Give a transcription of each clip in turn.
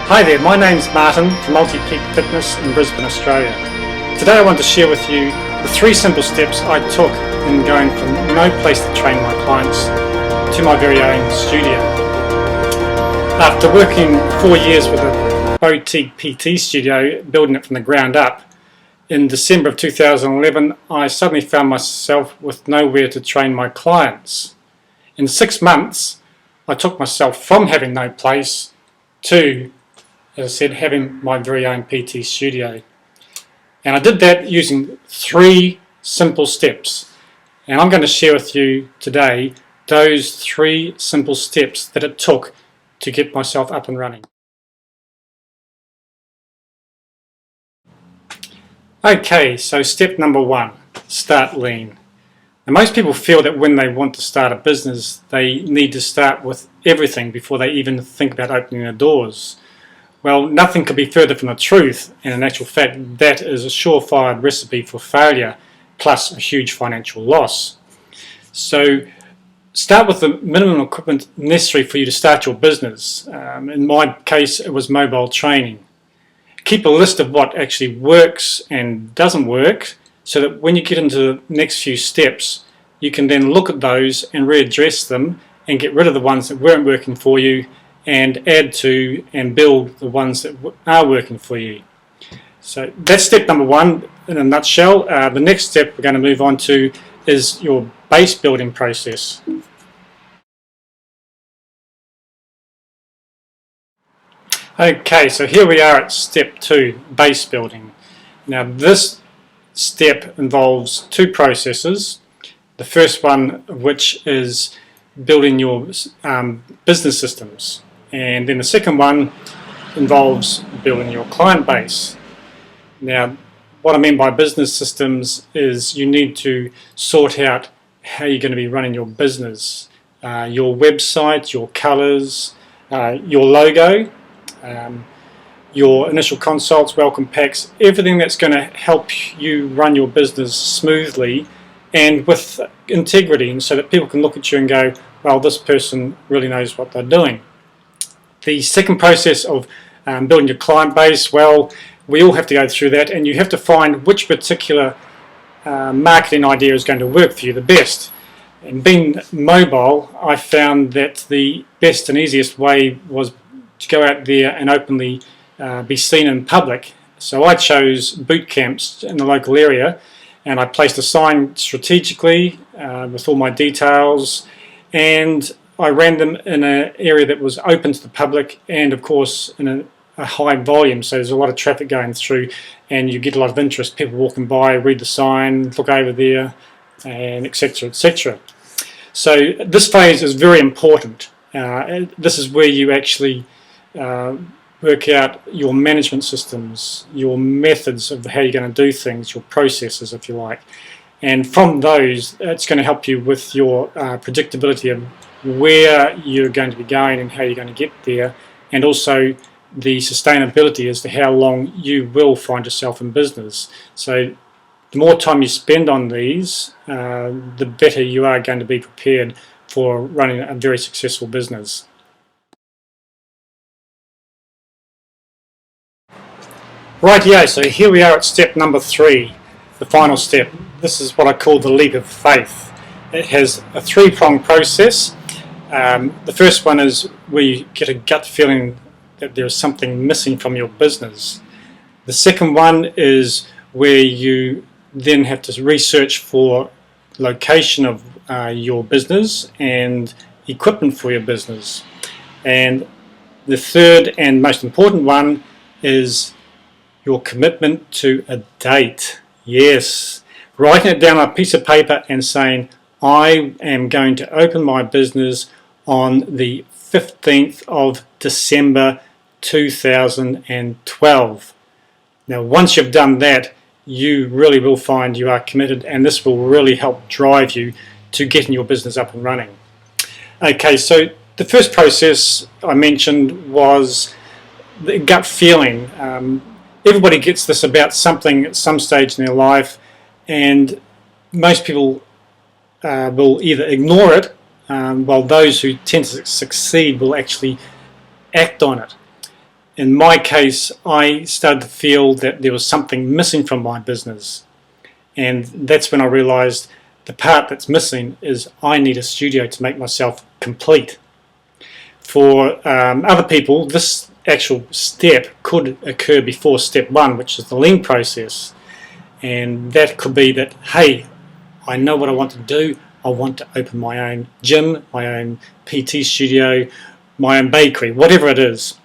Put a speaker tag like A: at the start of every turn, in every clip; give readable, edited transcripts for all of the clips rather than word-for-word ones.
A: Hi there, my name's Martin from Multi-Peak Fitness in Brisbane, Australia. Today I want to share with you the 3 simple steps I took in going from no place to train my clients to my very own studio. After working 4 years with a boutique PT studio, building it from the ground up, in December of 2011 I suddenly found myself with nowhere to train my clients. In 6 months I took myself from having no place to, as I said, having my very own PT studio. And I did that using 3 simple steps. And I'm going to share with you today those 3 simple steps that it took to get myself up and running. Okay, so step number 1, start lean. Now, most people feel that when they want to start a business, they need to start with everything before they even think about opening their doors. Well, nothing could be further from the truth, and in actual fact that is a surefire recipe for failure, plus a huge financial loss. So start with the minimum equipment necessary for you to start your business. In my case it was mobile training. Keep a list of what actually works and doesn't work, so that when you get into the next few steps you can then look at those and readdress them and get rid of the ones that weren't working for you and add to and build the ones that are working for you. So that's step number 1 in a nutshell. The next step we're going to move on to is your base building process. Okay, so here we are at step 2, base building. Now this step involves 2 processes. The first one of which is building your business systems, and then the second one involves building your client base. Now what I mean by business systems is you need to sort out how you're going to be running your business, your website, your colours, your logo, your initial consults, welcome packs, everything that's going to help you run your business smoothly and with integrity, and so that people can look at you and go, well, this person really knows what they're doing. The second process of building your client base, well, we all have to go through that, and you have to find which particular marketing idea is going to work for you the best. And being mobile, I found that the best and easiest way was to go out there and openly be seen in public. So I chose boot camps in the local area, and I placed a sign strategically with all my details, and I ran them in an area that was open to the public and of course in a high volume, so there's a lot of traffic going through and you get a lot of interest, people walking by, read the sign, look over there, and etc, etc. So this phase is very important. This is where you actually work out your management systems, your methods of how you're going to do things, your processes if you like, and from those it's going to help you with your predictability of where you're going to be going and how you're going to get there, and also the sustainability as to how long you will find yourself in business. So the more time you spend on these, the better you are going to be prepared for running a very successful business. Rightio, so here we are at step number 3, the final step. This is what I call the leap of faith. It has a 3-pronged process. The first one is where you get a gut feeling that there is something missing from your business. The second one is where you then have to research for location of your business and equipment for your business. And the third and most important one is your commitment to a date. Yes, writing it down on a piece of paper and saying, I am going to open my business on the 15th of December 2012. Now once you've done that, you really will find you are committed, and this will really help drive you to getting your business up and running. Okay, so the first process I mentioned was the gut feeling. Everybody gets this about something at some stage in their life, and most people will either ignore it, while those who tend to succeed will actually act on it. in my case, I started to feel that there was something missing from my business. And that's when I realized the part that's missing is I need a studio to make myself complete. For other people, this actual step could occur before step 1, which is the lean process. And that could be that, hey, I know what I want to do. I want to open my own gym, my own PT studio, my own bakery, whatever it is.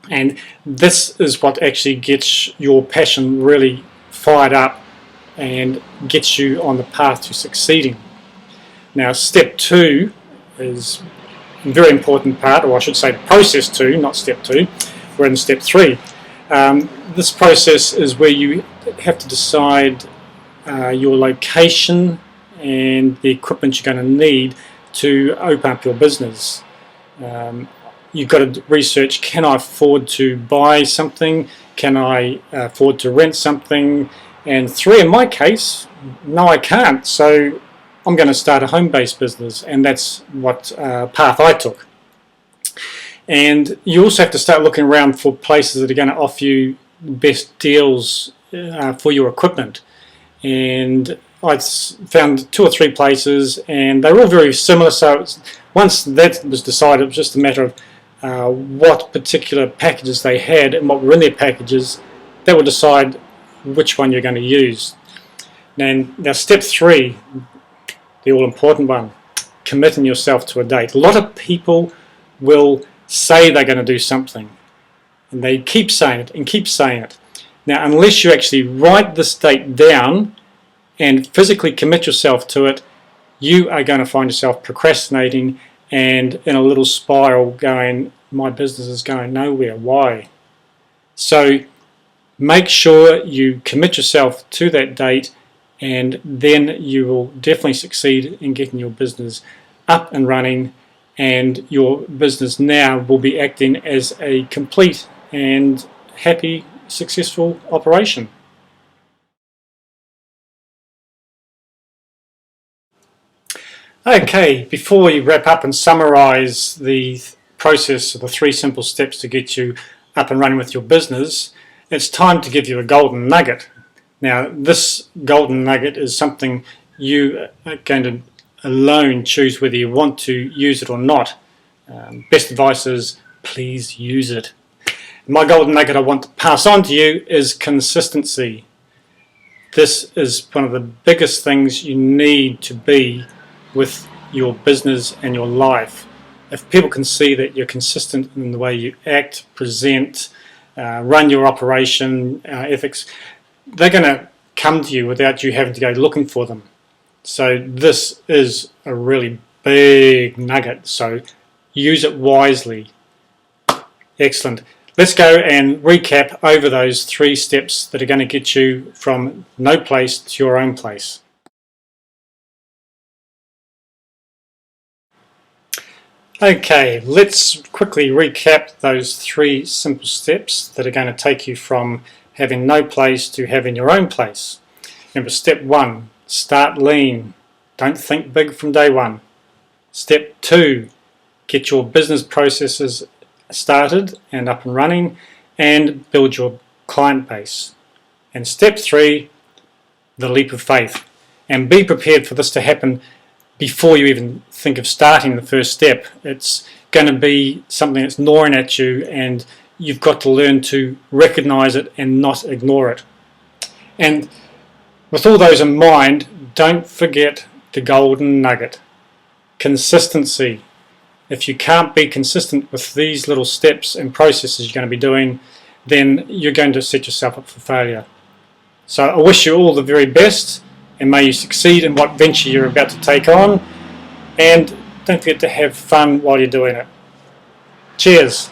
A: And this is what actually gets your passion really fired up and gets you on the path to succeeding. Now, step 2 is a very important part, or I should say process 2, not step 2. We're in step 3. This process is where you have to decide your location and the equipment you're going to need to open up your business. You've got to research, can I afford to buy something? Can I afford to rent something? And 3, in my case, no, I can't. So I'm going to start a home-based business, and that's what path I took. And you also have to start looking around for places that are going to offer you the best deals for your equipment. And I found 2 or 3 places, and they were all very similar. So once that was decided, it was just a matter of what particular packages they had and what were in their packages. That will decide which one you're going to use. Now step 3, the all-important one, committing yourself to a date. A lot of people will say they're going to do something, and they keep saying it and keep saying it. Now, unless you actually write this date down and physically commit yourself to it, you are going to find yourself procrastinating and in a little spiral going, my business is going nowhere. Why? So make sure you commit yourself to that date, and then you will definitely succeed in getting your business up and running, and your business now will be acting as a complete and happy, successful operation. Okay, before we wrap up and summarize the process of the 3 simple steps to get you up and running with your business, it's time to give you a golden nugget. Now, this golden nugget is something you are going to alone choose whether you want to use it or not. Best advice is please use it. My golden nugget I want to pass on to you is consistency. This is one of the biggest things you need to be with your business and your life. If people can see that you're consistent in the way you act, present, run your operation, ethics, they're going to come to you without you having to go looking for them. So this is a really big nugget, so use it wisely. Excellent. Let's go and recap over those 3 steps that are going to get you from no place to your own place. Okay, let's quickly recap those 3 simple steps that are going to take you from having no place to having your own place. Remember, step 1, start lean. Don't think big from day 1. Step 2, get your business processes started and up and running and build your client base. And step 3, the leap of faith. And be prepared for this to happen before you even think of starting the first step. It's going to be something that's gnawing at you, and you've got to learn to recognize it and not ignore it. And with all those in mind, don't forget the golden nugget: consistency. If you can't be consistent with these little steps and processes you're going to be doing, then you're going to set yourself up for failure. So I wish you all the very best, and may you succeed in what venture you're about to take on, and don't forget to have fun while you're doing it. Cheers!